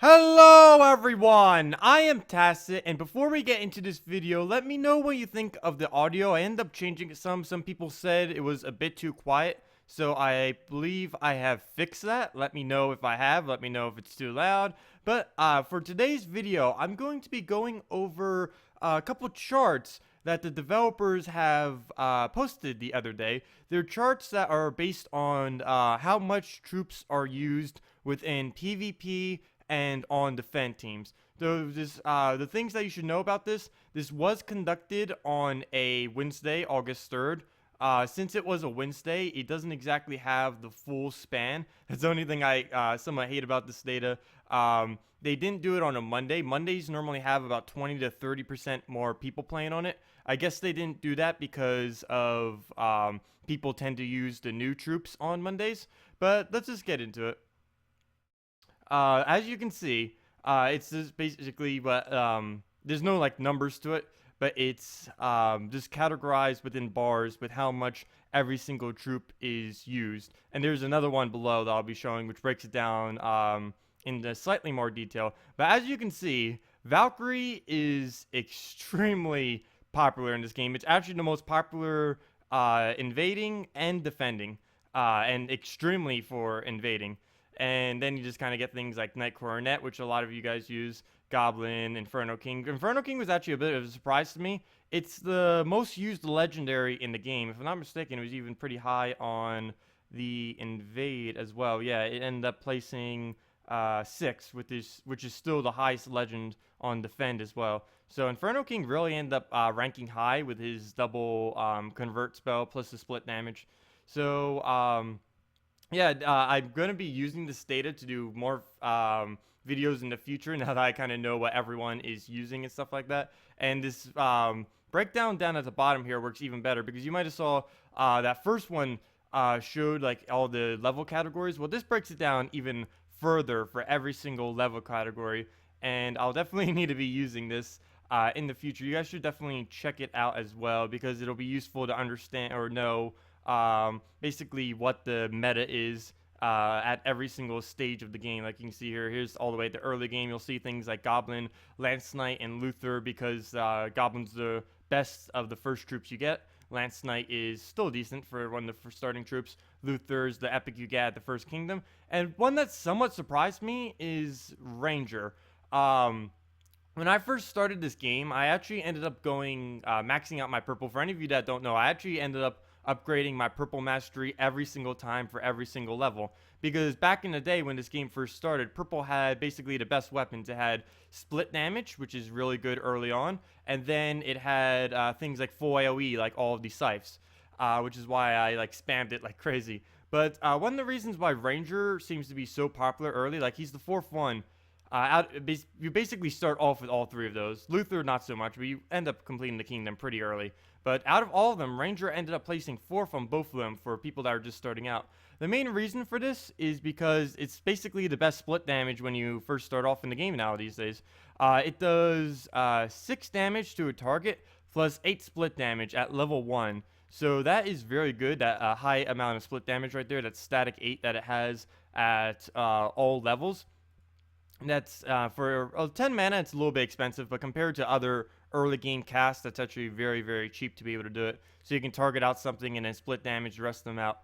Hello everyone, I am Tacet, and before we get into this video, let me know what you think of the audio. I ended up changing it some people said it was a bit too quiet, so I believe I have fixed that. Let me know if I have, let me know if it's too loud. But for today's video, I'm going to be going over a couple charts that the developers have posted the other day. They're charts that are based on how much troops are used within PvP and on defend teams. The things that you should know about this was conducted on a Wednesday, August 3rd. Since it was a Wednesday, it doesn't exactly have the full span. That's the only thing I somewhat hate about this data. They didn't do it on a Monday. Mondays normally have about 20 to 30% more people playing on it. I guess they didn't do that because of people tend to use the new troops on Mondays. But let's just get into it. As you can see, it's just basically what there's no like numbers to it, but it's just categorized within bars with how much every single troop is used. And there's another one below that I'll be showing, which breaks it down in slightly more detail. But as you can see, Valkyrie is extremely popular in this game. It's actually the most popular invading and defending, and extremely for invading. And then you just kind of get things like Knight Coronet, which a lot of you guys use, Goblin, Inferno King. Inferno King was actually a bit of a surprise to me. It's the most used legendary in the game. If I'm not mistaken, it was even pretty high on the Invade as well. Yeah, it ended up placing 6, which is still the highest legend on Defend as well. So Inferno King really ended up ranking high with his double convert spell plus the split damage. So yeah, I'm going to be using this data to do more videos in the future now that I kind of know what everyone is using and stuff like that. And this breakdown down at the bottom here works even better because you might have saw that first one showed like all the level categories. Well, this breaks it down even further for every single level category. And I'll definitely need to be using this in the future. You guys should definitely check it out as well because it'll be useful to understand or know basically what the meta is at every single stage of the game. Like you can see here, here's all the way at the early game. You'll see things like Goblin, Lance Knight, and Luther because Goblin's the best of the first troops you get. Lance Knight is still decent for one of the starting troops. Luther's the epic you get at the first kingdom. And one that somewhat surprised me is Ranger. When I first started this game, I actually ended up going maxing out my purple. For any of you that don't know, I actually ended up upgrading my purple mastery every single time for every single level. Because back in the day when this game first started, purple had basically the best weapons. It had split damage, which is really good early on, and then it had things like full AoE, like all of the scythes, which is why I like spammed it like crazy. But one of the reasons why Ranger seems to be so popular early, like he's the fourth one. You basically start off with all 3 of those. Luther, not so much, but you end up completing the kingdom pretty early. But out of all of them, Ranger ended up placing 4th on both of them for people that are just starting out. The main reason for this is because it's basically the best split damage when you first start off in the game now these days. It does 6 damage to a target plus 8 split damage at level 1. So that is very good, that high amount of split damage right there, that static 8 that it has at all levels. That's for 10 mana, it's a little bit expensive, but compared to other early game casts, that's actually very, very cheap to be able to do it. So you can target out something and then split damage the rest of them out.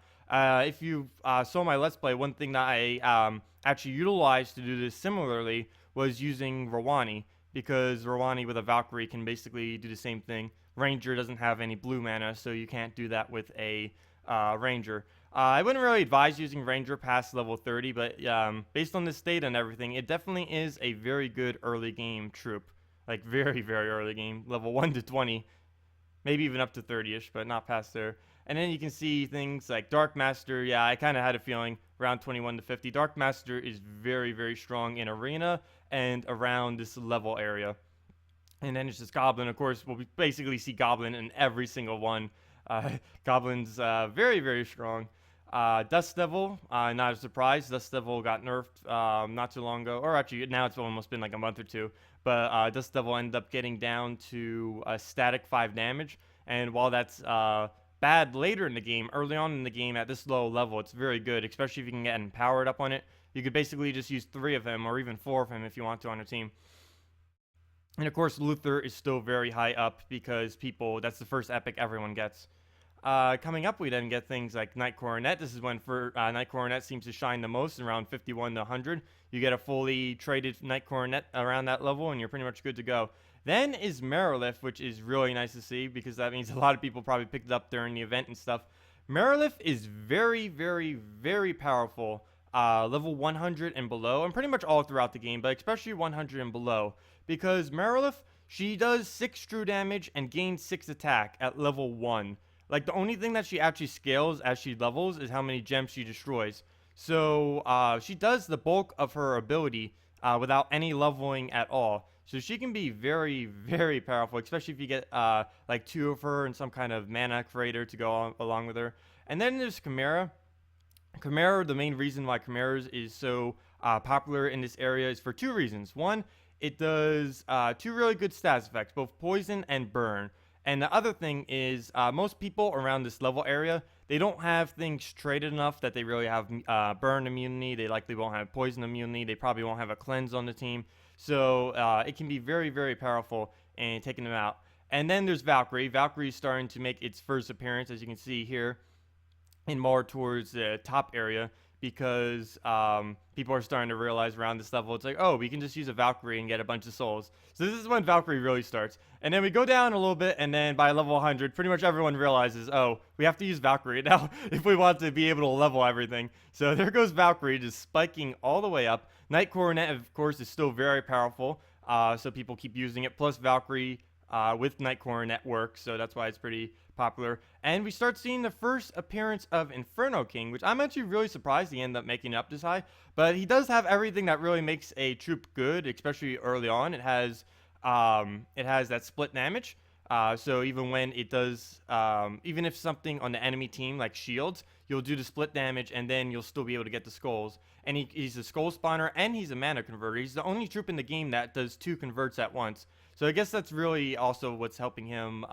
If you saw my Let's Play, one thing that I actually utilized to do this similarly was using Rawani, because Rawani with a Valkyrie can basically do the same thing. Ranger doesn't have any blue mana, so you can't do that with a Ranger. I wouldn't really advise using Ranger past level 30, but based on this data and everything, it definitely is a very good early game troop. Like, very, very early game. Level 1 to 20. Maybe even up to 30-ish, but not past there. And then you can see things like Dark Master. Yeah, I kind of had a feeling around 21 to 50. Dark Master is very, very strong in Arena and around this level area. And then it's just Goblin. Of course, we'll basically see Goblin in every single one. Goblin's very, very strong. Dust Devil, not a surprise. Dust Devil got nerfed not too long ago, or actually now it's almost been like a month or two. But Dust Devil ended up getting down to a static 5 damage, and while that's bad later in the game, early on in the game at this low level, it's very good, especially if you can get empowered up on it. You could basically just use 3 of him or even 4 of him if you want to on your team. And of course, Luther is still very high up because that's the first epic everyone gets. Coming up, we then get things like Knight Coronet. This is when Knight Coronet seems to shine the most, around 51 to 100. You get a fully traded Knight Coronet around that level, and you're pretty much good to go. Then is Merilith, which is really nice to see because that means a lot of people probably picked it up during the event and stuff. Merilith is very, very, very powerful. Level 100 and below, and pretty much all throughout the game, but especially 100 and below, because Merilith, she does 6 true damage and gains 6 attack at level 1. Like, the only thing that she actually scales as she levels is how many gems she destroys. So, she does the bulk of her ability without any leveling at all. So she can be very, very powerful, especially if you get, like, 2 of her and some kind of mana creator to go along with her. And then there's Chimera. Chimera, the main reason why Chimera is so popular in this area is for 2 reasons. One, it does 2 really good stats effects, both poison and burn. And the other thing is, most people around this level area, they don't have things traded enough that they really have burn immunity. They likely won't have poison immunity. They probably won't have a cleanse on the team. So it can be very, very powerful in taking them out. And then there's Valkyrie. Valkyrie is starting to make its first appearance, as you can see here, and more towards the top area, because people are starting to realize around this level, it's like, oh, we can just use a Valkyrie and get a bunch of souls. So this is when Valkyrie really starts. And then we go down a little bit, and then by level 100, pretty much everyone realizes, oh, we have to use Valkyrie now if we want to be able to level everything. So there goes Valkyrie, just spiking all the way up. Knight Coronet, of course, is still very powerful, so people keep using it. Plus Valkyrie with Knight Coronet works, so that's why it's pretty popular. And we start seeing the first appearance of Inferno King, which I'm actually really surprised he ended up making it up this high. But he does have everything that really makes a troop good, especially early on. It has that split damage. So even when it does, even if something on the enemy team like shields, you'll do the split damage and then you'll still be able to get the skulls. And he's a skull spawner and he's a mana converter. He's the only troop in the game that does 2 converts at once. So I guess that's really also what's helping him.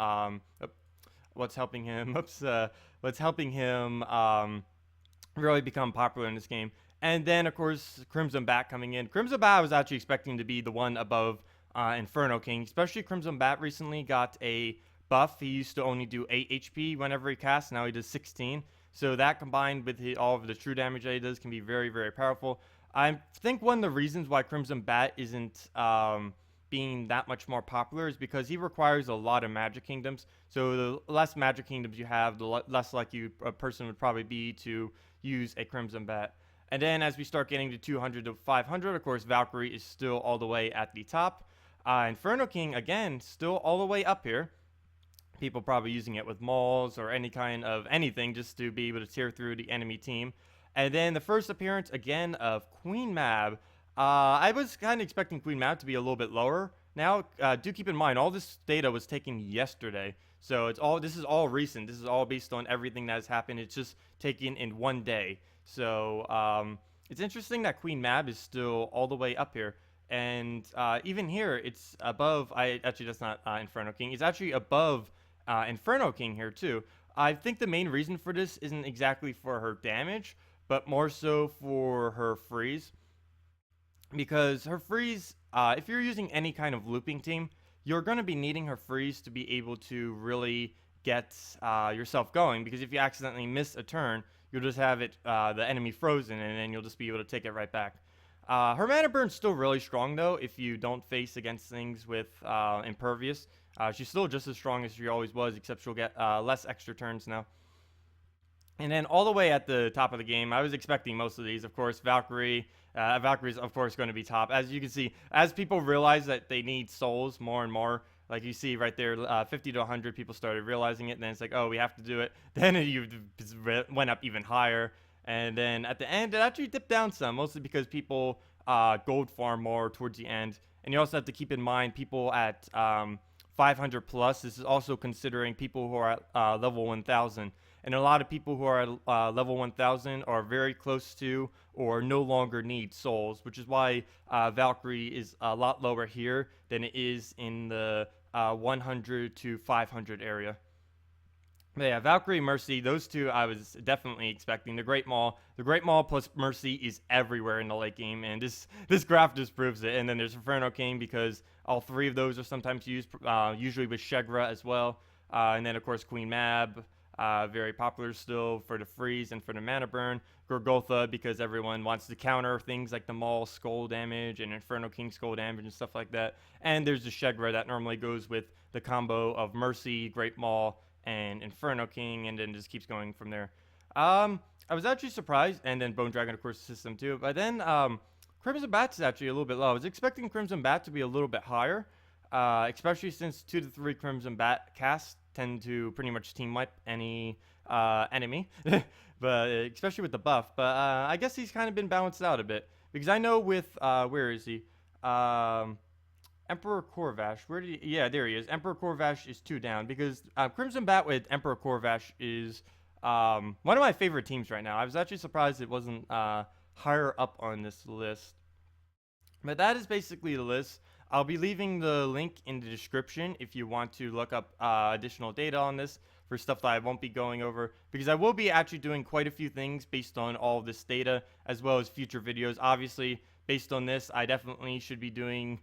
Really become popular in this game. And then of course Crimson Bat coming in. Crimson Bat I was actually expecting to be the one above Inferno King, especially Crimson Bat recently got a buff. He used to only do 8 HP whenever he casts. Now he does 16. So that combined with all of the true damage that he does can be very, very powerful. I think one of the reasons why Crimson Bat isn't being that much more popular is because he requires a lot of Magic Kingdoms. So the less Magic Kingdoms you have, the less likely a person would probably be to use a Crimson Bat. And then as we start getting to 200 to 500, of course, Valkyrie is still all the way at the top. Inferno King, again, still all the way up here. People probably using it with mauls or any kind of anything just to be able to tear through the enemy team. And then the first appearance, again, of Queen Mab. I was kind of expecting Queen Mab to be a little bit lower. Now, do keep in mind, all this data was taken yesterday. So this is all recent. This is all based on everything that has happened. It's just taken in one day. So it's interesting that Queen Mab is still all the way up here. And even here, it's above. Actually, that's not Inferno King. It's actually above Inferno King here, too. I think the main reason for this isn't exactly for her damage, but more so for her freeze. Because her freeze, if you're using any kind of looping team, you're going to be needing her freeze to be able to really get yourself going. Because if you accidentally miss a turn, you'll just have the enemy frozen, and then you'll just be able to take it right back. Her mana burn's still really strong, though, if you don't face against things with Impervious. She's still just as strong as she always was, except she'll get less extra turns now. And then all the way at the top of the game, I was expecting most of these. Of course, Valkyrie. Valkyrie's, of course, going to be top. As you can see, as people realize that they need souls more and more, like you see right there, 50 to 100 people started realizing it. And then it's like, oh, we have to do it. Then it went up even higher. And then at the end, it actually dipped down some, mostly because people gold farm more towards the end. And you also have to keep in mind people at 500 plus. This is also considering people who are at level 1000. And a lot of people who are at level 1000 are very close to or no longer need souls, which is why Valkyrie is a lot lower here than it is in the 100 to 500 area. But yeah, Valkyrie, Mercy, those two I was definitely expecting. The Great Maul plus Mercy is everywhere in the late game, and this graph just proves it. And then there's Inferno King because all three of those are sometimes used, usually with Shegra as well. And then of course Queen Mab, very popular still for the freeze and for the mana burn. Gorgotha because everyone wants to counter things like the Maul skull damage and Inferno King skull damage and stuff like that. And there's the Shegra that normally goes with the combo of Mercy, Great Maul, and Inferno King, and then just keeps going from there. I was actually surprised, and then Bone Dragon, of course, system too. But then Crimson Bat's actually a little bit low. I was expecting Crimson Bat to be a little bit higher, especially since 2 to 3 Crimson Bat casts tend to pretty much team wipe any enemy, but especially with the buff. But I guess he's kind of been balanced out a bit because I know with where is he? Emperor Corvash. Where did he? Yeah, there he is. Emperor Corvash is 2 down because Crimson Bat with Emperor Corvash is one of my favorite teams right now. I was actually surprised it wasn't higher up on this list. But that is basically the list. I'll be leaving the link in the description if you want to look up additional data on this for stuff that I won't be going over, because I will be actually doing quite a few things based on all of this data as well as future videos. Obviously, based on this, I definitely should be doing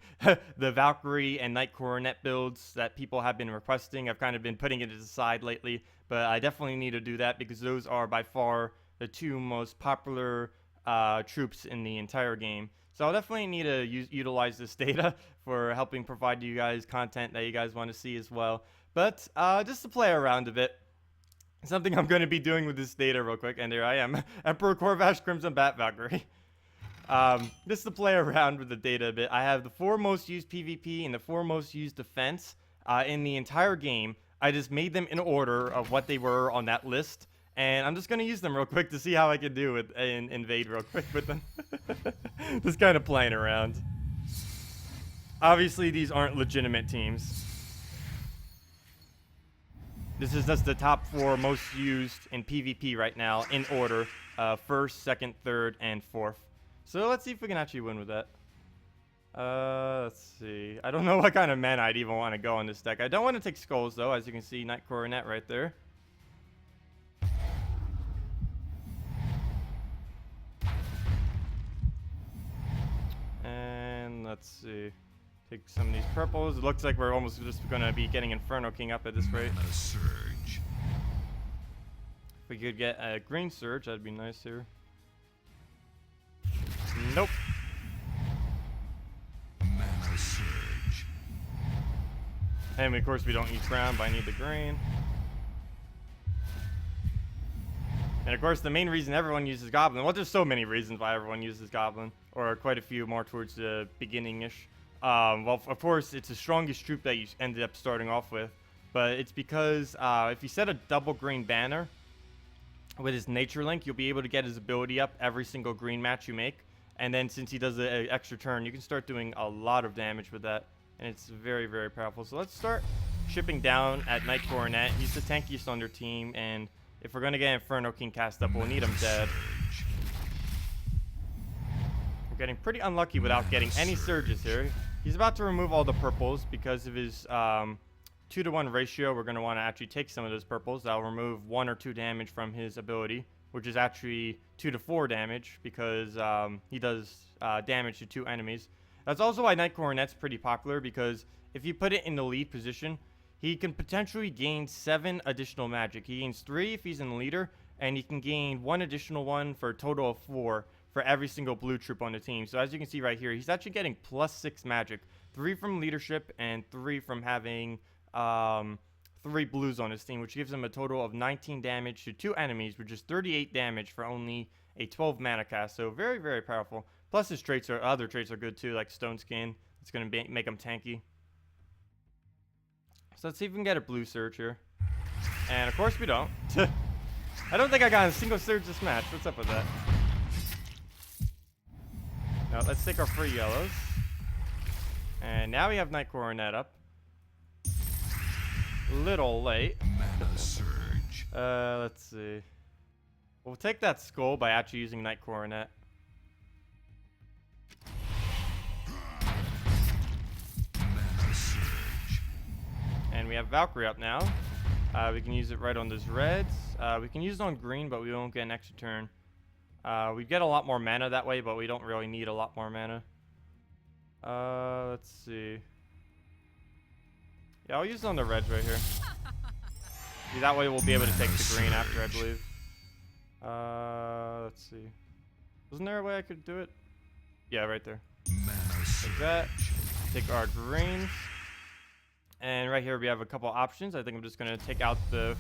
the Valkyrie and Knight Coronet builds that people have been requesting. I've kind of been putting it aside lately, but I definitely need to do that because those are by far the 2 most popular troops in the entire game. So I'll definitely need to utilize this data for helping provide you guys content that you guys want to see as well. But just to play around a bit, something I'm going to be doing with this data real quick, and there I am, Emperor Corvash, Crimson Bat, Valkyrie. Just to play around with the data a bit, I have the 4 most used PvP and the 4 most used defense in the entire game. I just made them in order of what they were on that list, and I'm just going to use them real quick to see how I can do with invade real quick with them. Just kind of playing around. Obviously, these aren't legitimate teams. This is just the top 4 most used in PvP right now in order, 1st, 2nd, 3rd, and 4th. So let's see if we can actually win with that. Let's see. I don't know what kind of mana I'd even want to go on this deck. I don't want to take skulls though, as you can see, Knight Coronet right there. And let's see. Take some of these purples. It looks like we're almost just going to be getting Inferno King up at this rate. Surge. If we could get a green surge, that'd be nice here. Nope. Mana surge. And of course we don't use brown, but I need the green. And of course the main reason everyone uses Goblin, well, there's so many reasons why everyone uses Goblin, or quite a few more towards the beginning-ish. Well, of course, it's the strongest troop that you ended up starting off with, but it's because if you set a double green banner with his nature link, you'll be able to get his ability up every single green match you make. And then since he does an extra turn, you can start doing a lot of damage with that, and it's very, very powerful. So let's start shipping down at Knight Coronet. He's the tankiest on their team, and if we're going to get Inferno King cast up, we'll need him dead. We're getting pretty unlucky without getting any surges here. He's about to remove all the purples because of his 2-to-1 ratio. We're going to want to actually take some of those purples. That'll remove 1 or 2 damage from his ability, which is actually 2 to 4 damage because he does damage to 2 enemies. That's also why Knight Coronet's pretty popular, because if you put it in the lead position, he can potentially gain 7 additional magic. He gains 3 if he's in the leader, and he can gain 1 additional one for a total of 4 for every single blue troop on the team. So as you can see right here, he's actually getting +6 magic. 3 from leadership and 3 from having 3 blues on his team, which gives him a total of 19 damage to 2 enemies, which is 38 damage for only a 12 mana cast. So very, very powerful. Plus his other traits are good too, like Stone Skin. It's going to make him tanky. So let's see if we can get a blue surge here. And of course we don't. I don't think I got a single surge this match. What's up with that? Now let's take our free yellows. And now we have Knight Coronet up. Little late. Mana surge. Let's see. We'll take that skull by actually using Knight Coronet. Mana surge. And we have Valkyrie up now. We can use it right on those reds. We can use it on green, but we won't get an extra turn. We get a lot more mana that way, but we don't really need a lot more mana. Let's see. Yeah, I'll use it on the reds right here. See, that way we'll be able to take the green after, I believe. Let's see. Wasn't there a way I could do it? Yeah, right there. Like that. Take our greens. And right here we have a couple options. I think I'm just going to take out the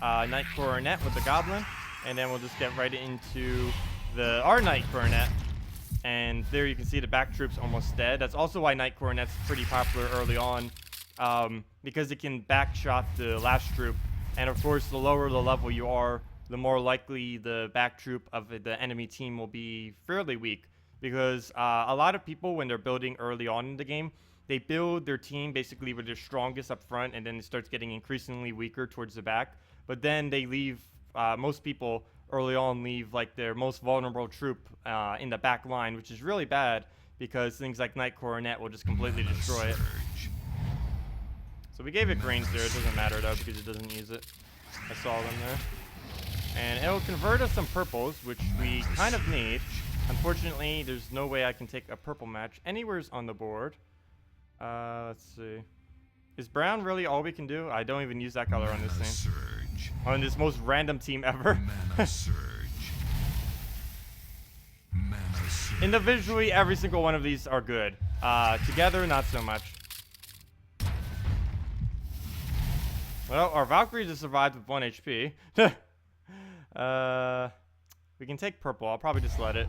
Knight Coronet with the Goblin. And then we'll just get right into our Knight Coronet. And there you can see the back troops almost dead. That's also why Knight Coronet's pretty popular early on. Because it can backshot the last troop. And of course, the lower the level you are, the more likely the back troop of the enemy team will be fairly weak. Because a lot of people, when they're building early on in the game, they build their team basically with their strongest up front, and then it starts getting increasingly weaker towards the back. But then they leave, most people early on leave like their most vulnerable troop in the back line, which is really bad because things like Knight Coronet will just completely destroy it. So we gave it greens there. It doesn't matter though because it doesn't use it. I saw them there. And it'll convert us some purples, which we kind of need. Unfortunately, there's no way I can take a purple match anywhere's on the board. Let's see. Is brown really all we can do? I don't even use that color on this thing. On this most random team ever. Individually, every single one of these are good. Together, not so much. Well, our Valkyrie just survived with 1 HP. We can take purple. I'll probably just let it.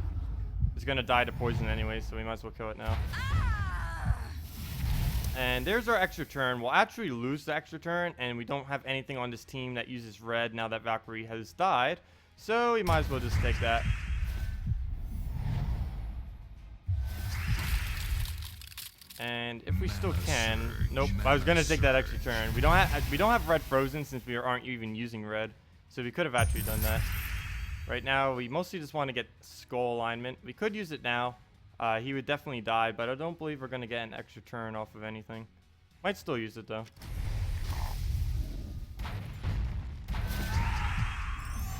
It's gonna die to poison anyway, so we might as well kill it now. And there's our extra turn. We'll actually lose the extra turn, and we don't have anything on this team that uses red now that Valkyrie has died. So we might as well just take that. And if we still can, nope. I was gonna take that extra turn. We don't have red frozen since we aren't even using red, so we could have actually done that. Right now, we mostly just want to get skull alignment. We could use it now. He would definitely die, but I don't believe we're gonna get an extra turn off of anything. Might still use it though.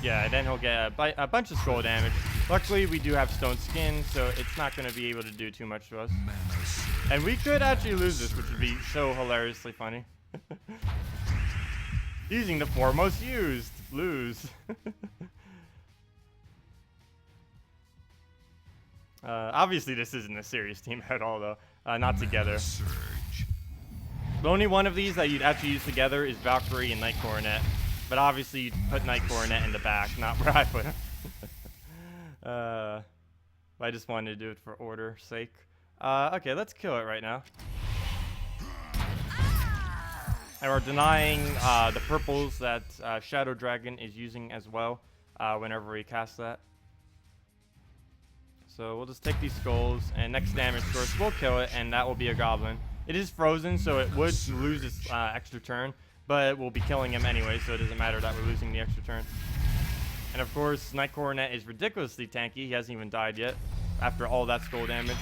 Yeah, and then he'll get a bunch of skull damage. Luckily, we do have stone skin, so it's not going to be able to do too much to us. And we could actually lose this, which would be so hilariously funny. Using the foremost used. Lose. Obviously, this isn't a serious team at all, though. Not together. The only one of these that you'd actually use together is Valkyrie and Knight Coronet. But obviously, you'd put Knight Coronet in the back, not where I put him. I just wanted to do it for order's sake. Okay, let's kill it right now. And we're denying the purples that Shadow Dragon is using as well whenever we cast that. So we'll just take these skulls, and next damage source will kill it, and that will be a goblin. It is frozen, so it would lose its extra turn. But we'll be killing him anyway, so it doesn't matter that we're losing the extra turn. And of course, Knight Coronet is ridiculously tanky. He hasn't even died yet after all that skull damage.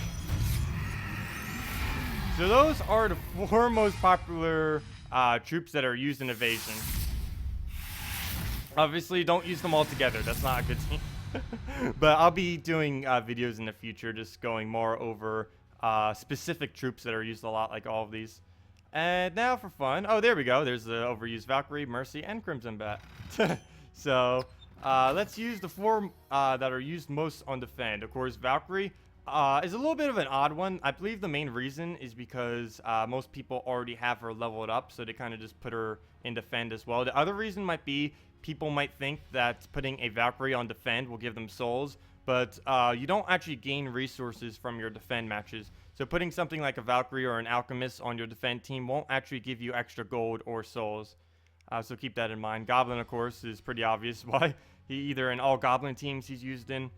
So those are the 4 most popular troops that are used in evasion. Obviously, don't use them all together. That's not a good team. But I'll be doing videos in the future just going more over specific troops that are used a lot, like all of these. And now for fun. Oh, there we go. There's the overused Valkyrie, Mercy, and Crimson Bat. So let's use the 4 that are used most on defend. Of course, Valkyrie is a little bit of an odd one. I believe the main reason is because most people already have her leveled up, so they kind of just put her in defend as well. The other reason might be people might think that putting a Valkyrie on defend will give them souls, but you don't actually gain resources from your defend matches. So putting something like a Valkyrie or an Alchemist on your defend team won't actually give you extra gold or souls. So keep that in mind. Goblin, of course, is pretty obvious why. He either in all Goblin teams he's used in,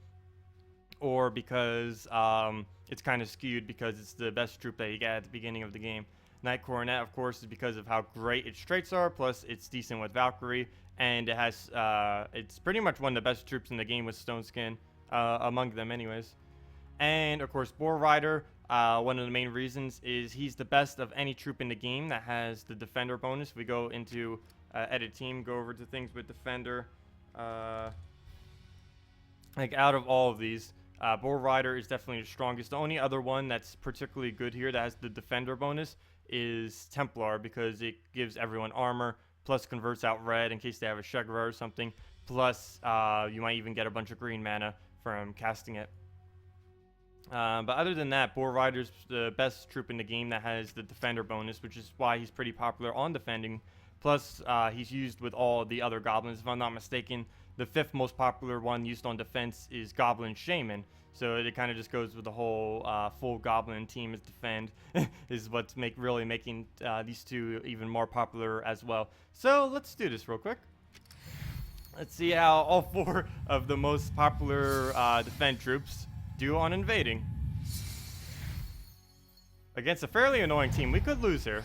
or because it's kind of skewed because it's the best troop that you get at the beginning of the game. Knight Coronet, of course, is because of how great its traits are, plus it's decent with Valkyrie, and it has it's pretty much one of the best troops in the game with Stone Skin, among them anyways. And of course, Boar Rider, one of the main reasons is he's the best of any troop in the game that has the defender bonus. We go into edit team, go over to things with defender. Like out of all of these, Bull Rider is definitely the strongest. The only other one that's particularly good here that has the defender bonus is Templar, because it gives everyone armor, plus converts out red in case they have a Shegra or something, plus you might even get a bunch of green mana from casting it. But other than that, Bull Rider's the best troop in the game that has the defender bonus, which is why he's pretty popular on defending. Plus, he's used with all the other goblins. If I'm not mistaken, the 5th most popular one used on defense is Goblin Shaman. So it kind of just goes with the whole full goblin team as defend is what's really making these two even more popular as well. So let's do this real quick. Let's see how all 4 of the most popular defend troops do on invading. Against a fairly annoying team. We could lose here.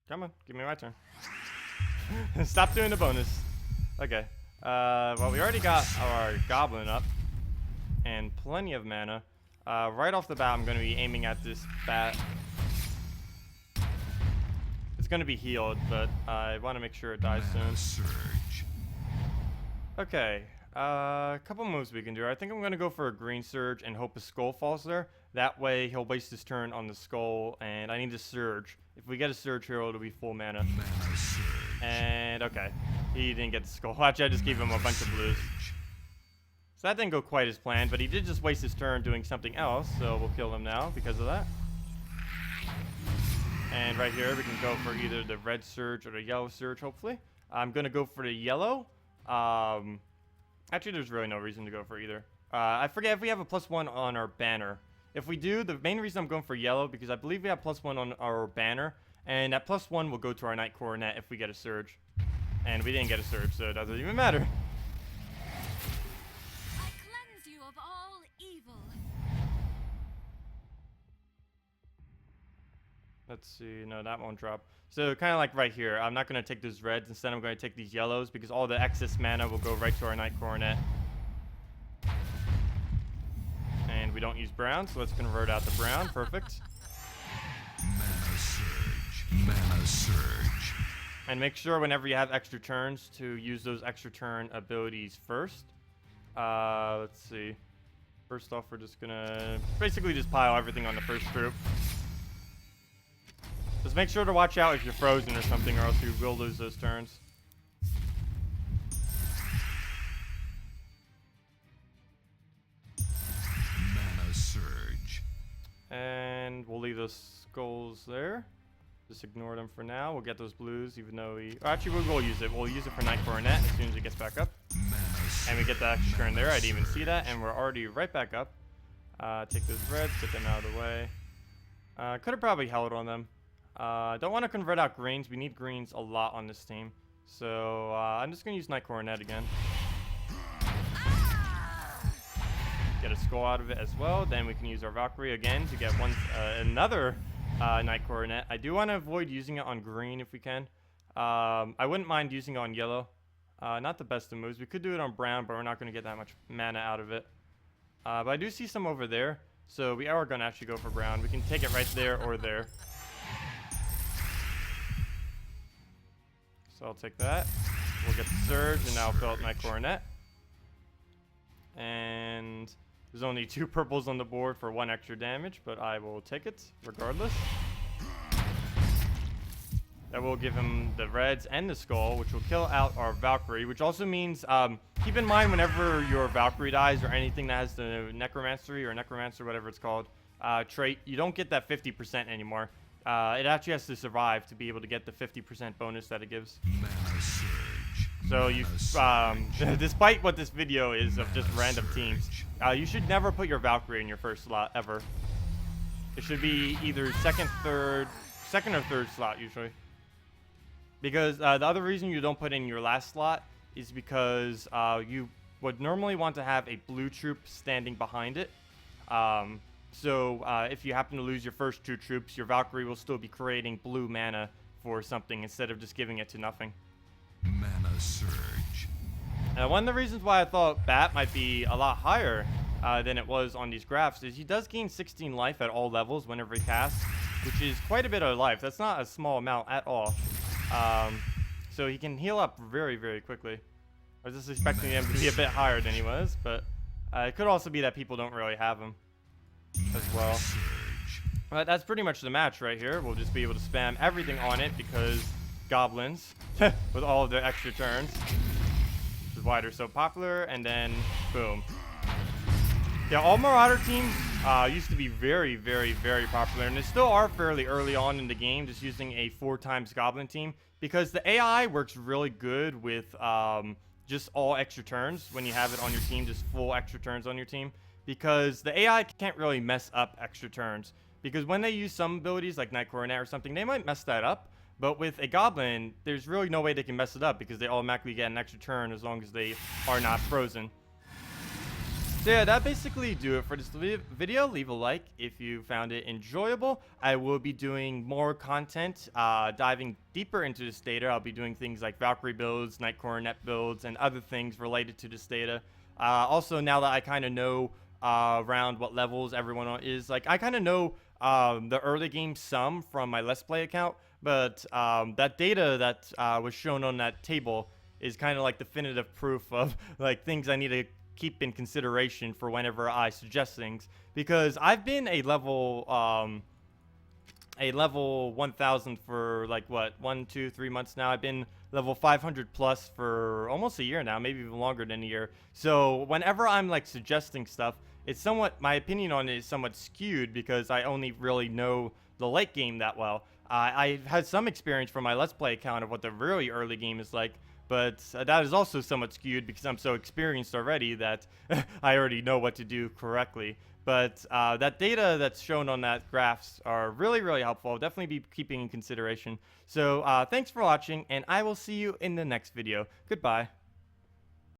Come on, give me my turn. Stop doing the bonus. Okay. Well, we already got our goblin up. And plenty of mana. Right off the bat, I'm going to be aiming at this bat. It's going to be healed, but I want to make sure it dies soon. Okay. A couple moves we can do. I think I'm going to go for a green surge and hope a skull falls there. That way, he'll waste his turn on the skull, and I need a surge. If we get a surge here, it'll be full mana. And, okay. He didn't get the skull. Actually, I just gave him a bunch of blues. So that didn't go quite as planned, but he did just waste his turn doing something else, so we'll kill him now because of that. And right here, we can go for either the red surge or the yellow surge, hopefully. I'm going to go for the yellow. Actually, there's really no reason to go for either. I forget if we have a +1 on our banner. If we do, the main reason I'm going for yellow, because I believe we have +1 on our banner, and that +1 will go to our Knight Coronet if we get a surge. And we didn't get a surge, so it doesn't even matter. I cleanse you of all evil. Let's see. No, that won't drop. So kind of like right here, I'm not going to take those reds. Instead, I'm going to take these yellows, because all the excess mana will go right to our Knight Coronet. And we don't use brown, so let's convert out the brown. Perfect. Mana surge. Mana surge. And make sure whenever you have extra turns to use those extra turn abilities first. Let's see. First off, we're just gonna basically just pile everything on the first troop. Just make sure to watch out if you're frozen or something, or else you will lose those turns. Mana surge. And we'll leave those skulls there. Just ignore them for now. We'll get those blues, even though we... Actually, we will use it. We'll use it for Knight Coronet as soon as it gets back up. And we get the extra turn there. I didn't even see that. And we're already right back up. Take those reds, get them out of the way. Could have probably held on them. Don't want to convert out greens. We need greens a lot on this team. So I'm just going to use Knight Coronet again. Get a skull out of it as well. Then we can use our Valkyrie again to get another Knight Coronet. I do want to avoid using it on green if we can. I wouldn't mind using it on yellow. Not the best of moves. We could do it on brown, but we're not going to get that much mana out of it. But I do see some over there. So we are going to actually go for brown. We can take it right there or there. So I'll take that. We'll get the surge and now fill up my coronet. And there's only 2 purples on the board for 1 extra damage, but I will take it regardless. That will give him the reds and the skull, which will kill out our Valkyrie, which also means, keep in mind whenever your Valkyrie dies or anything that has the Necromancy or Necromancer, whatever it's called, trait, you don't get that 50% anymore. It actually has to survive to be able to get the 50% bonus that it gives. Mana surge. So you, despite what this video is of just random teams, you should never put your Valkyrie in your first slot ever. It should be either second or third slot usually. Because the other reason you don't put in your last slot is because you would normally want to have a blue troop standing behind it. So if you happen to lose your first 2 troops, your Valkyrie will still be creating blue mana for something instead of just giving it to nothing. Mana surge. One of the reasons why I thought Bat might be a lot higher than it was on these graphs is he does gain 16 life at all levels whenever he casts, which is quite a bit of life. That's not a small amount at all. So he can heal up very, very quickly. I was just expecting him to be a bit higher than he was, but it could also be that people don't really have him as well. But that's pretty much the match right here. We'll just be able to spam everything on it because goblins with all of their extra turns. Which is why they're so popular. And then, boom. Yeah, all Marauder teams used to be very, very, very popular. And they still are fairly early on in the game, just using a 4x Goblin team. Because the AI works really good with just all extra turns when you have it on your team, just full extra turns on your team. Because the AI can't really mess up extra turns. Because when they use some abilities like Night Coronet or something, they might mess that up. But with a Goblin, there's really no way they can mess it up because they automatically get an extra turn as long as they are not frozen. So yeah, that basically do it for this video. Leave a like if you found it enjoyable. I will be doing more content, diving deeper into this data. I'll be doing things like Valkyrie builds, Night Coronet builds, and other things related to this data. Also, now that I kind of know around what levels everyone is, like I kind of know the early game some from my Let's Play account, but that data that was shown on that table is kind of like definitive proof of like things I need to keep in consideration for whenever I suggest things, because I've been a level 1000 for like what 1, 2, 3 months now. I've been level 500 plus for almost a year now, maybe even longer than a year. So whenever I'm like suggesting stuff, it's somewhat, my opinion on it is somewhat skewed because I only really know the late game that well. I've had some experience from my Let's Play account of what the really early game is like, but that is also somewhat skewed because I'm so experienced already that I already know what to do correctly. But that data that's shown on that graphs are really, really helpful. I'll definitely be keeping in consideration. So thanks for watching, and I will see you in the next video. Goodbye.